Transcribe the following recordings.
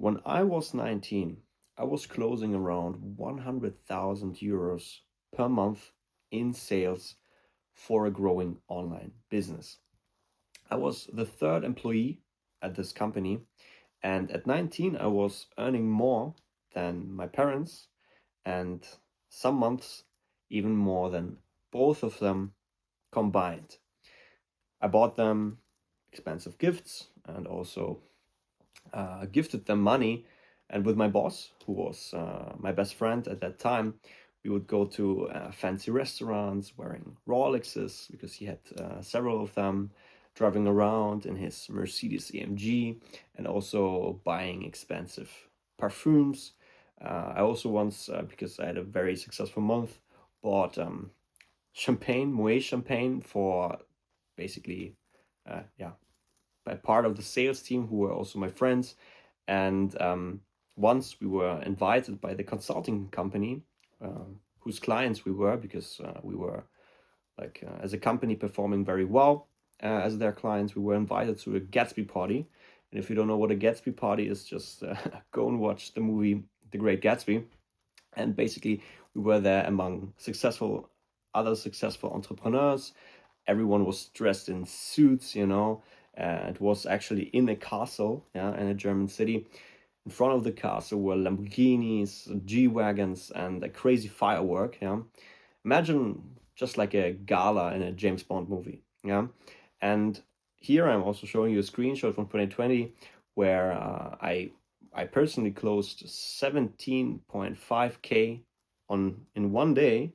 When I was 19, I was closing around 100,000 euros per month in sales for a growing online business. I was the third employee at this company, and at 19, I was earning more than my parents, and some months even more than both of them combined. I bought them expensive gifts and also gifted them money. And with my boss, who was my best friend at that time, we would go to fancy restaurants wearing Rolexes because he had several of them, driving around in his Mercedes AMG, and also buying expensive perfumes. I also once, because I had a very successful month, bought champagne, Moet champagne, for basically, yeah, by part of the sales team who were also my friends. And once we were invited by the consulting company, whose clients we were, because we were as a company performing very well as their clients, we were invited to a Gatsby party. And if you don't know what a Gatsby party is, just go and watch the movie The Great Gatsby. And basically, we were there among other successful entrepreneurs. Everyone was dressed in suits, it was actually in a castle, yeah, in a German city. In front of the castle were Lamborghinis, G-Wagons, and a crazy firework, yeah. Imagine just like a gala in a James Bond movie, yeah. And here I'm also showing you a screenshot from 2020 where I personally closed 17.5K in one day,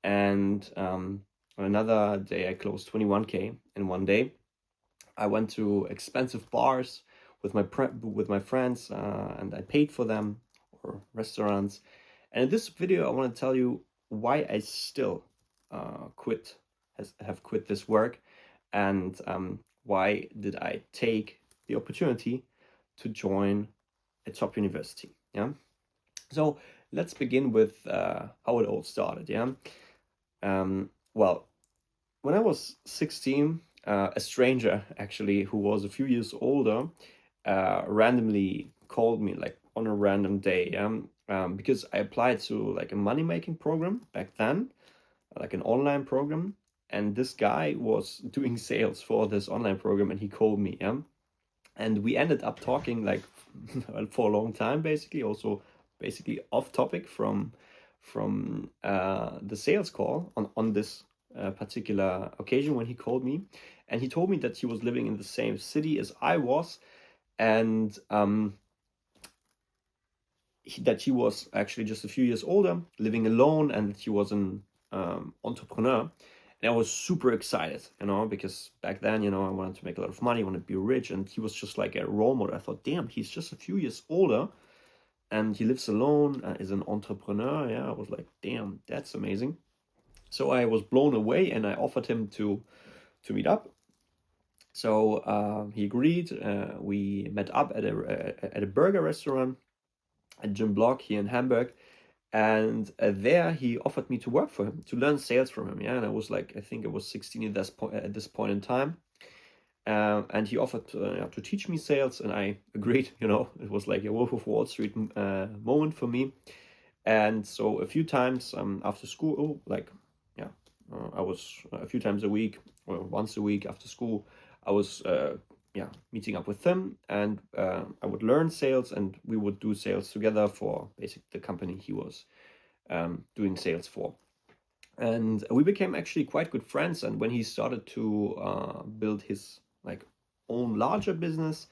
and another day I closed 21K in one day. I went to expensive bars with my friends, and I paid for them, or restaurants. And in this video, I want to tell you why I still have quit this work, and why did I take the opportunity to join a top university. Yeah. So let's begin with how it all started. Yeah. Well, when I was 16, a stranger actually who was a few years older randomly called me like on a random day, because I applied to like a money making program back then, like an online program, and this guy was doing sales for this online program, and he called me, and we ended up talking like for a long time, basically, also basically off topic from the sales call on this particular occasion when he called me. And he told me that he was living in the same city as I was, and that he was actually just a few years older, living alone, and that he was an entrepreneur. And I was super excited, because back then, I wanted to make a lot of money, I wanted to be rich, and he was just like a role model. I thought, damn, he's just a few years older, and he lives alone, is an entrepreneur. Yeah, I was like, damn, that's amazing. So I was blown away, and I offered him to meet up. So he agreed. We met up at a burger restaurant at Jim Block here in Hamburg. And there he offered me to work for him, to learn sales from him. Yeah, and I was like, I think I was 16 at this point in time. And he offered to teach me sales, and I agreed. It was like a Wolf of Wall Street moment for me. And so a few times after school, I was a few times a week, or once a week after school, I was meeting up with them, and I would learn sales, and we would do sales together for basically the company he was doing sales for. And we became actually quite good friends. And when he started to build his like own larger business,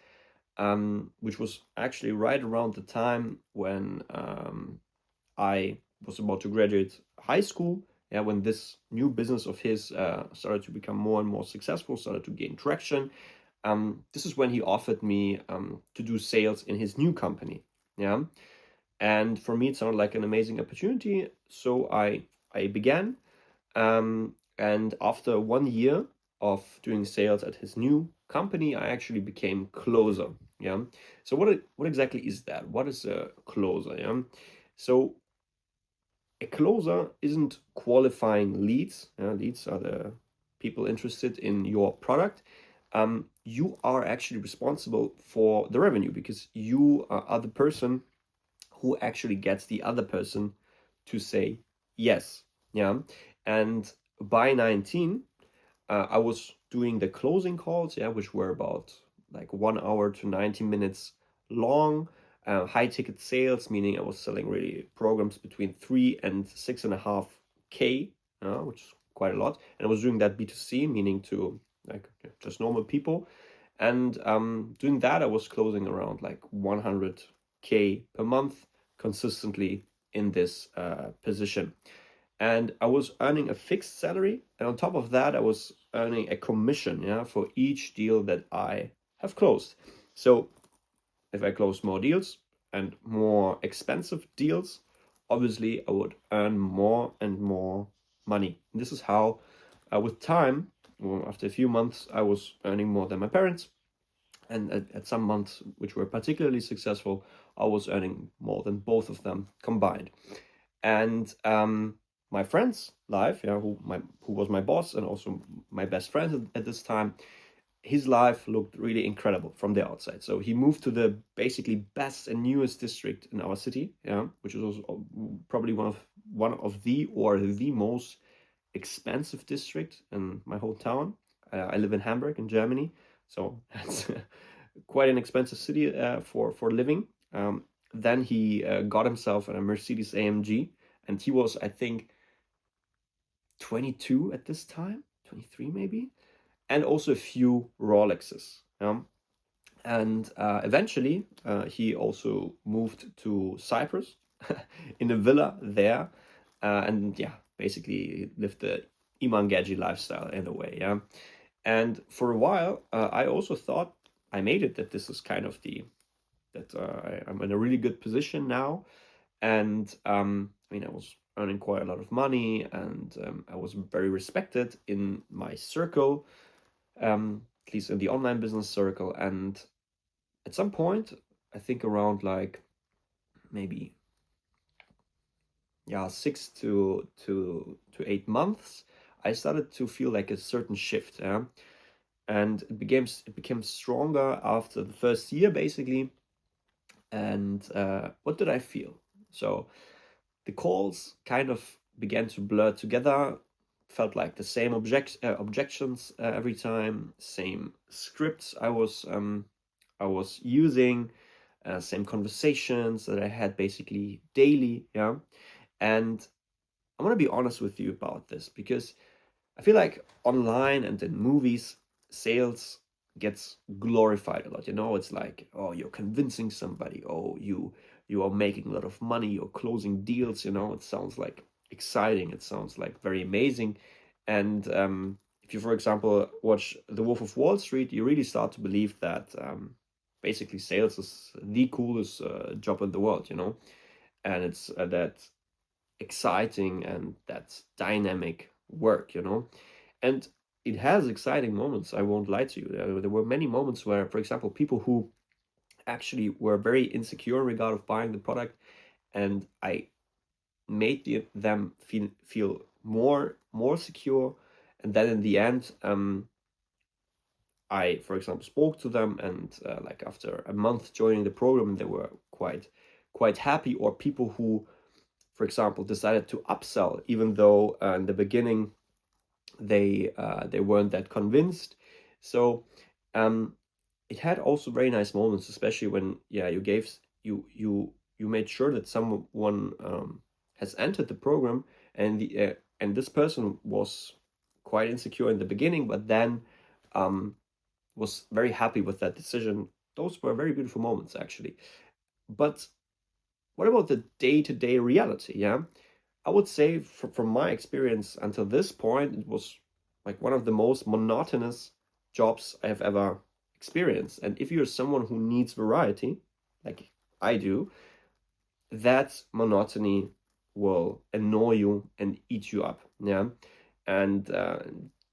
which was actually right around the time when I was about to graduate high school, yeah, when this new business of his started to become more and more successful, started to gain traction. This is when he offered me to do sales in his new company. Yeah. And for me, it sounded like an amazing opportunity. So I began. And after 1 year of doing sales at his new company, I actually became closer. Yeah. So what exactly is that? What is a closer? Yeah. So a closer isn't qualifying leads. Leads are the people interested in your product. you are actually responsible for the revenue, because you are the person who actually gets the other person to say yes. Yeah. And by 19, I was doing the closing calls, yeah, which were about like 1 hour to 90 minutes long. High ticket sales, meaning I was selling really programs between 3 and 6.5K, which is quite a lot. And I was doing that B2C, meaning to like just normal people. And doing that, I was closing around like 100K per month consistently in this position. And I was earning a fixed salary, and on top of that, I was earning a commission, yeah, for each deal that I have closed. So if I close more deals and more expensive deals, obviously I would earn more and more money. And this is how, with time, well, after a few months, I was earning more than my parents. And at some months, which were particularly successful, I was earning more than both of them combined. And my friend's life, yeah, who was my boss and also my best friend at this time, his life looked really incredible from the outside. So he moved to the basically best and newest district in our city, yeah, which is also probably one of the most expensive district in my whole town. I live in Hamburg in Germany, so it's quite an expensive city for living. Then he got himself a Mercedes AMG, and he was, I think, 22 at this time, 23 maybe, and also a few Rolexes. And eventually, he also moved to Cyprus in a villa there, and yeah, basically lived the Imangaji lifestyle in a way. Yeah, and for a while, I also thought I made it. That this is kind of I'm in a really good position now, and I mean, I was earning quite a lot of money, and I was very respected in my circle, at least in the online business circle. And at some point, I think around like maybe, yeah, 6 to 8 months, I started to feel like a certain shift. Yeah, and it became stronger after the first year, basically. And what did I feel? So the calls kind of began to blur together. Felt like the same objections every time, same scripts I was using, same conversations that I had basically daily. Yeah, and I want to be honest with you about this, because I feel like online and in movies, sales gets glorified a lot. It's like, oh, you're convincing somebody. Oh, you are making a lot of money. You're closing deals. It sounds like exciting. It sounds like very amazing. And if you, for example, watch The Wolf of Wall Street, you really start to believe that basically sales is the coolest job in the world. And it's that exciting and that dynamic work. And it has exciting moments, I won't lie to you. There were many moments where, for example, people who actually were very insecure in regard of buying the product, and I made them feel more secure. And then in the end, I, for example, spoke to them, and like after a month joining the program, they were quite happy. Or people who, for example, decided to upsell, even though in the beginning they weren't that convinced. So it had also very nice moments, especially when, yeah, you made sure that someone has entered the program, and this person was quite insecure in the beginning, but then was very happy with that decision. Those were very beautiful moments, actually. But what about the day-to-day reality? Yeah, I would say from my experience until this point, it was like one of the most monotonous jobs I have ever experienced. And if you're someone who needs variety, like I do, that monotony will annoy you and eat you up. Yeah. And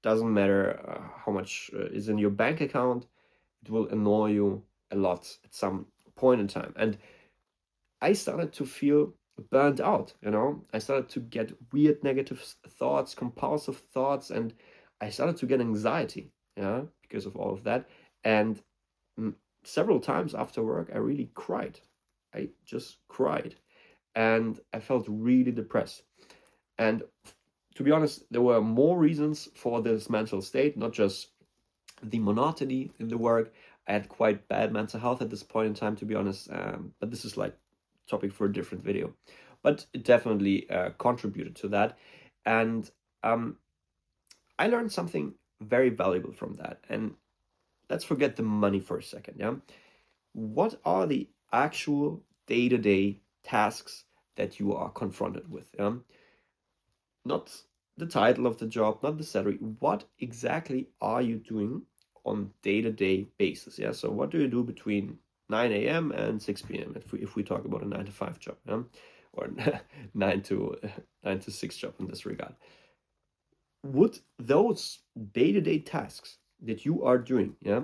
doesn't matter how much is in your bank account, it will annoy you a lot at some point in time. And I started to feel burnt out. I started to get weird negative thoughts, compulsive thoughts, and I started to get anxiety, yeah, because of all of that. And several times after work, I really cried. I just cried. And I felt really depressed. And to be honest, there were more reasons for this mental state, not just the monotony in the work. I had quite bad mental health at this point in time, to be honest. But this is like topic for a different video. But it definitely contributed to that. And I learned something very valuable from that. And let's forget the money for a second. Yeah. What are the actual day-to-day tasks that you are confronted with? Yeah? Not the title of the job, not the salary. What exactly are you doing on day-to-day basis? Yeah. So what do you do between 9 a.m. and 6 p.m. if we talk about a 9 to 5 job, yeah? Or 9 to 6 job in this regard? Would those day-to-day tasks that you are doing, yeah,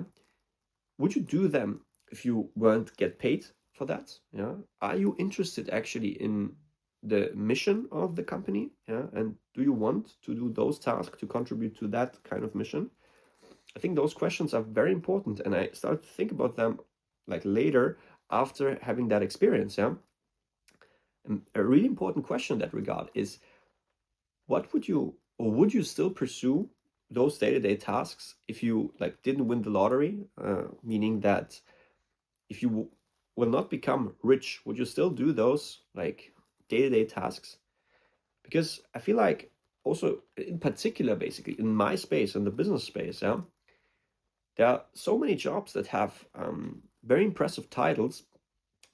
would you do them if you weren't get paid for that? Yeah. Are you interested actually in the mission of the company? Yeah. And do you want to do those tasks to contribute to that kind of mission? I think those questions are very important. And I started to think about them like later after having that experience. Yeah. And a really important question in that regard is, what would you, or would you still pursue those day-to-day tasks if you like didn't win the lottery? Meaning that if you will not become rich, would you still do those like day-to-day tasks? Because I feel like also in particular, basically in my space, in the business space, yeah, there are so many jobs that have very impressive titles,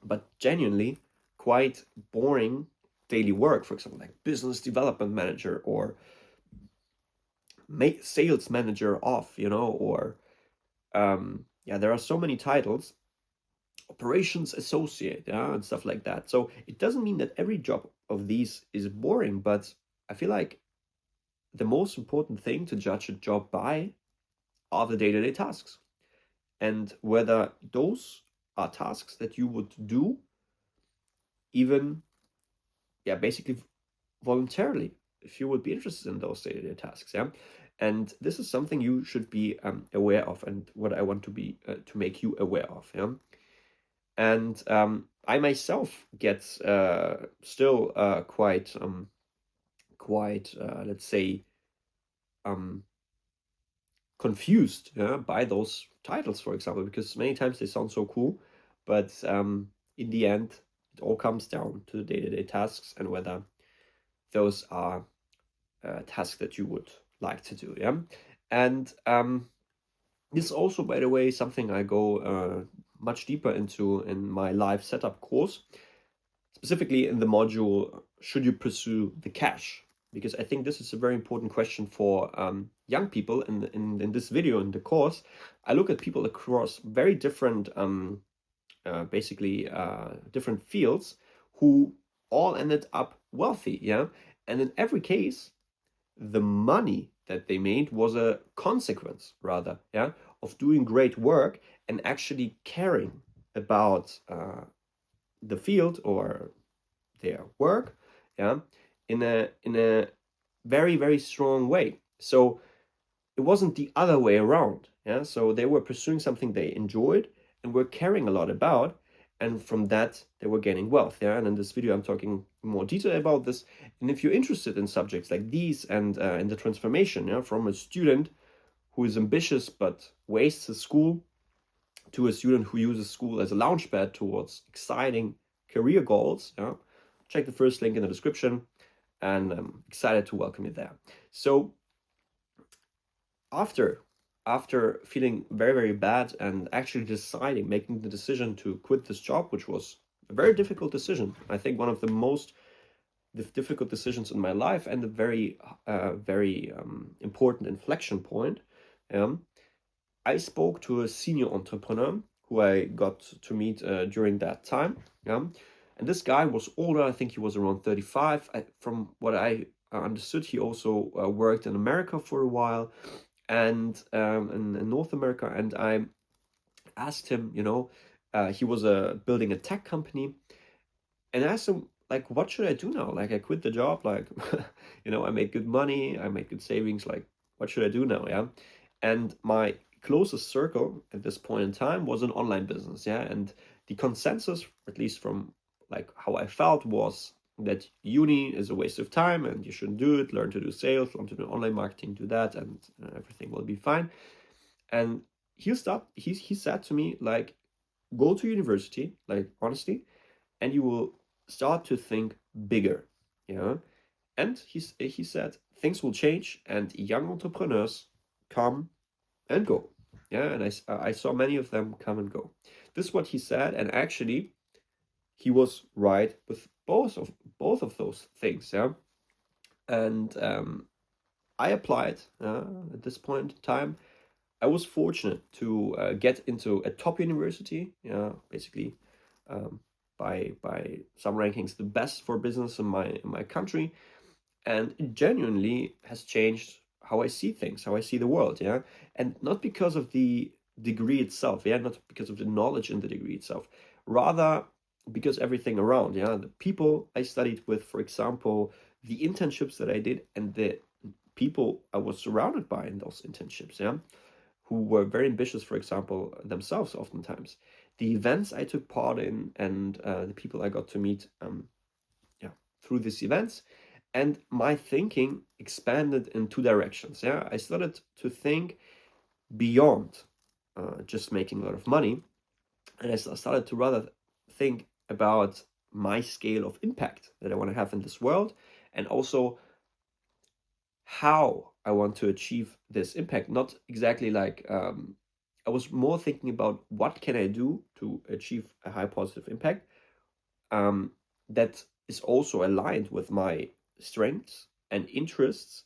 but genuinely quite boring daily work. For example, like business development manager or sales manager of, or yeah, there are so many titles, operations associate, yeah, and stuff like that. So it doesn't mean that every job of these is boring, but I feel like the most important thing to judge a job by are the day-to-day tasks, and whether those are tasks that you would do even, yeah, basically voluntarily, if you would be interested in those day-to-day tasks. Yeah. And this is something you should be aware of, and what I want to be to make you aware of. Yeah. And I myself get still quite let's say um, confused, yeah, by those titles, for example, because many times they sound so cool, but in the end, it all comes down to the day-to-day tasks and whether those are tasks that you would like to do. Yeah. And this is also, by the way, something I go much deeper into in my live setup course, specifically in the module, should you pursue the cash? Because I think this is a very important question for young people. In this video, in the course, I look at people across very different, basically different fields who all ended up wealthy. Yeah. And in every case, the money that they made was a consequence, rather, yeah, of doing great work and actually caring about the field or their work, yeah, in a very, very strong way. So it wasn't the other way around. Yeah. So they were pursuing something they enjoyed and were caring a lot about. And from that, they were gaining wealth. Yeah. And in this video, I'm talking in more detail about this. And if you're interested in subjects like these and in the transformation, yeah, from a student who is ambitious but wastes his school to a student who uses school as a launchpad towards exciting career goals, yeah, check the first link in the description. And I'm excited to welcome you there. So after feeling very, very bad and actually making the decision to quit this job, which was a very difficult decision, I think one of the most difficult decisions in my life, and a very very important inflection point. I spoke to a senior entrepreneur who I got to meet during that time. And this guy was older. I think he was around 35. From what I understood, he also worked in America for a while, and in North America. And I asked him, he was building a tech company, and I asked him, like, what should I do now? Like, I quit the job, like, I made good money, I made good savings, like, what should I do now? Yeah. And my closest circle at this point in time was an online business, yeah. And the consensus, at least from like how I felt, was that uni is a waste of time and you shouldn't do it. Learn to do sales, learn to do online marketing, do that, and everything will be fine. And he said to me, like, go to university, like, honestly, and you will start to think bigger, yeah. And he said things will change and young entrepreneurs come and go, yeah. And I saw many of them come and go. This is what he said, and actually he was right with both of those things, yeah. And I applied at this point in time. I was fortunate to get into a top university, yeah, basically by some rankings the best for business in my country, and it genuinely has changed how I see things, how I see the world, yeah. And not because of the degree itself, yeah, not because of the knowledge in the degree itself, rather because everything around, yeah, the people I studied with, for example, the internships that I did, and the people I was surrounded by in those internships, yeah, who were very ambitious, for example, themselves oftentimes. The events I took part in, and the people I got to meet, yeah, through these events, and my thinking expanded in two directions. Yeah, I started to think beyond just making a lot of money, and I started to rather think about my scale of impact that I want to have in this world, and also how I want to achieve this impact. Not exactly like I was more thinking about what can I do to achieve a high positive impact that is also aligned with my strengths and interests,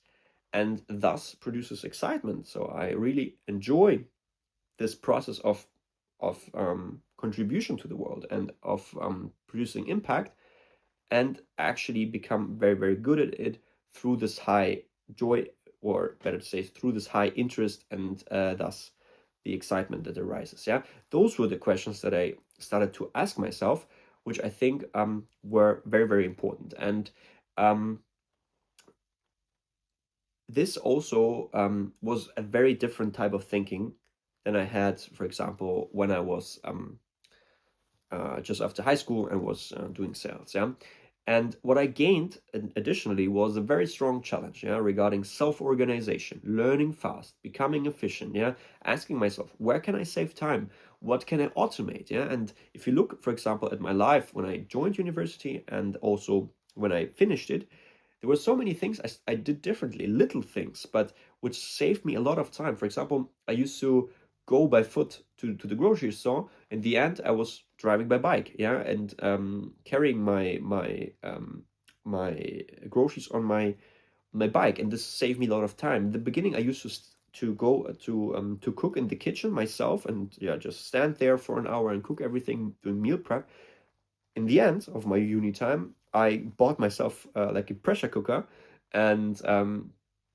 and thus produces excitement. So I really enjoy this process of contribution to the world and of producing impact, and actually become very, very good at it through this high joy, or better to say, through this high interest, and thus the excitement that arises. Yeah, those were the questions that I started to ask myself, which I think were very, very important. And um, this also was a very different type of thinking than I had, for example, when I was just after high school and was doing sales. Yeah. And what I gained additionally was a very strong challenge, yeah, regarding self-organization, learning fast, becoming efficient, yeah, asking myself, where can I save time? What can I automate? Yeah. And if you look, for example, at my life when I joined university and also when I finished it, there were so many things I did differently, little things, but which saved me a lot of time. For example, I used to go by foot to the grocery store. In the end, I was driving by bike, yeah, and carrying my groceries on my bike, and this saved me a lot of time. In the beginning, I used to go to cook in the kitchen myself, and yeah, just stand there for an hour and cook everything, doing meal prep. In the end of my uni time, I bought myself like a pressure cooker, and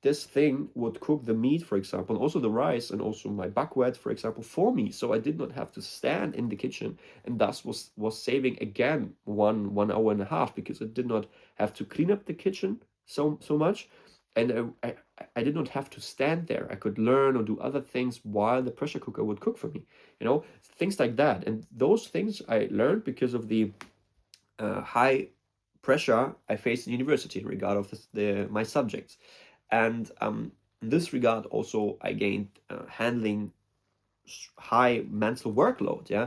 this thing would cook the meat, for example, also the rice, and also my buckwheat, for example, for me. So I did not have to stand in the kitchen, and thus was saving again one hour and a half, because I did not have to clean up the kitchen so much, and I did not have to stand there. I could learn or do other things while the pressure cooker would cook for me. Things like that. And those things I learned because of the high pressure I faced in university in regard of my subjects. And in this regard, also I gained handling high mental workload, yeah,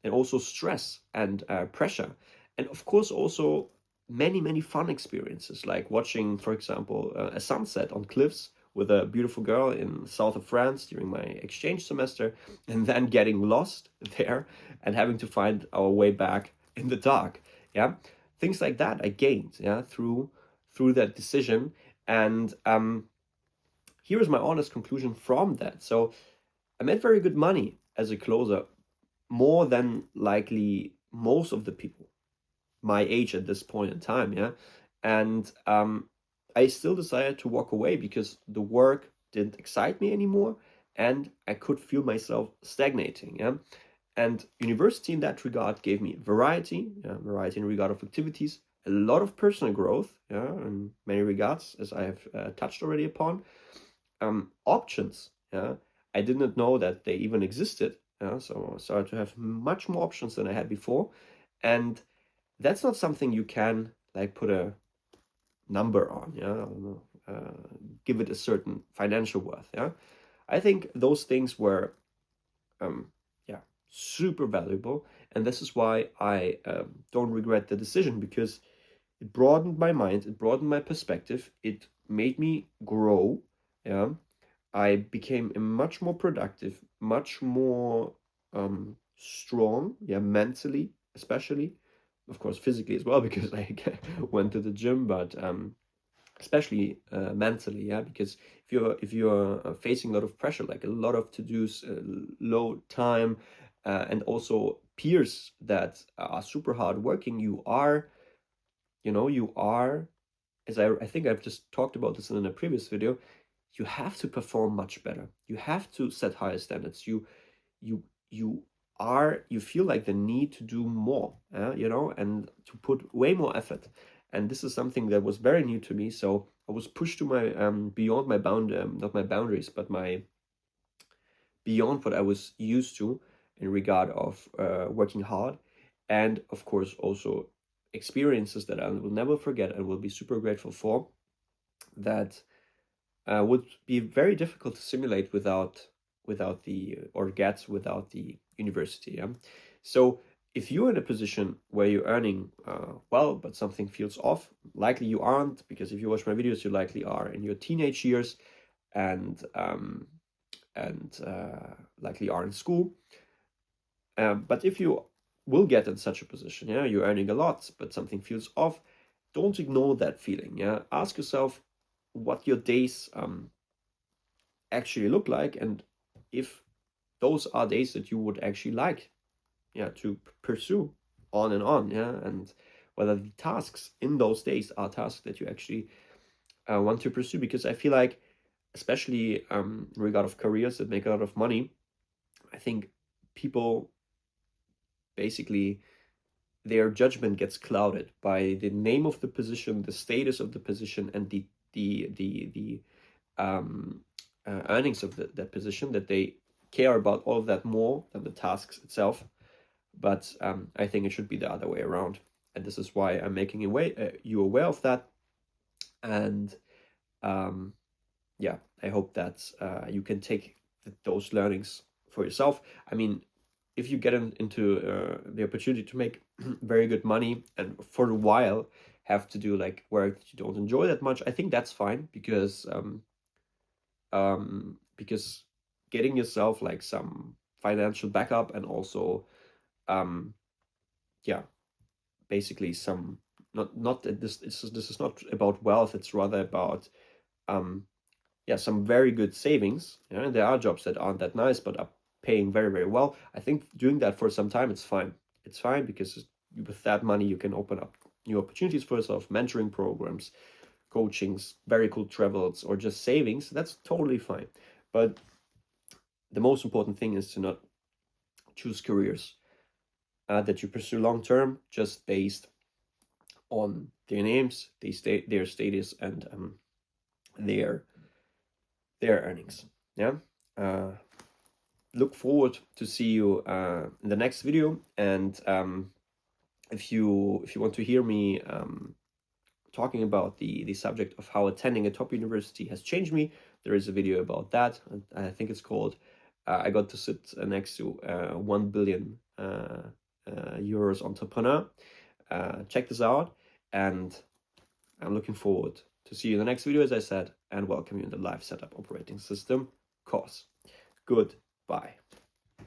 and also stress and pressure, and of course also many fun experiences, like watching, for example, a sunset on cliffs with a beautiful girl in south of France during my exchange semester, and then getting lost there and having to find our way back in the dark. Yeah, things like that I gained, yeah, through that decision. And here is my honest conclusion from that. So I made very good money as a closer, more than likely most of the people my age at this point in time, yeah. And I still decided to walk away because the work didn't excite me anymore, and I could feel myself stagnating, yeah. And university in that regard gave me variety, yeah, variety in regard of activities, a lot of personal growth, yeah, in many regards, as I have touched already upon, options. Yeah, I did not know that they even existed. So I started to have much more options than I had before. And that's not something you can like put a number on, yeah, I don't know, give it a certain financial worth, yeah. I think those things were, um, yeah, super valuable, and this is why I don't regret the decision, because it broadened my mind, it broadened my perspective, it made me grow, yeah. I became a much more productive, much more strong, yeah, mentally, especially, of course, physically as well, because I went to the gym, but especially mentally, yeah, because if you're facing a lot of pressure, like a lot of to-dos, low time, and also peers that are super hard working, you are, as I think I've just talked about this in a previous video, you have to perform much better. You have to set higher standards. You you you feel like the need to do more, and to put way more effort. And this is something that was very new to me. So I was pushed to my beyond my not my boundaries, but my beyond what I was used to in regard of working hard, and of course also experiences that I will never forget and will be super grateful for, that would be very difficult to simulate without the or get without the university. Yeah? So if you're in a position where you're earning well, but something feels off, likely you aren't, because if you watch my videos, you likely are in your teenage years, and likely are in school. But if you will get in such a position, yeah, you're earning a lot, but something feels off, don't ignore that feeling. Yeah, ask yourself what your days actually look like, and if those are days that you would actually like, yeah, to pursue on and on, yeah, and whether the tasks in those days are tasks that you actually want to pursue. Because I feel like, especially in regard of careers that make a lot of money, I think people basically, their judgment gets clouded by the name of the position, the status of the position, and the um, earnings of that position, that they care about all of that more than the tasks itself. But I think it should be the other way around, and this is why I'm making you aware of that. And um, yeah, I hope that you can take those learnings for yourself. I mean, if you get into the opportunity to make very good money, and for a while have to do like work that you don't enjoy that much, I think that's fine, because getting yourself like some financial backup, and also um, yeah, basically some, not that this is not about wealth, it's rather about um, yeah, some very good savings. Yeah, and there are jobs that aren't that nice but are paying very, very well. I think doing that for some time, it's fine. It's fine, because with that money you can open up new opportunities for yourself, mentoring programs, coachings, very cool travels, or just savings. That's totally fine. But the most important thing is to not choose careers that you pursue long term just based on their names, their status, and their earnings. Yeah. Uh, Look forward to see you in the next video. And if you want to hear me talking about the subject of how attending a top university has changed me, there is a video about that. I think it's called I got to sit next to 1 billion euros entrepreneur. Check this out, and I'm looking forward to see you in the next video, as I said, and welcome you in the Live Setup Operating System course. Goodbye.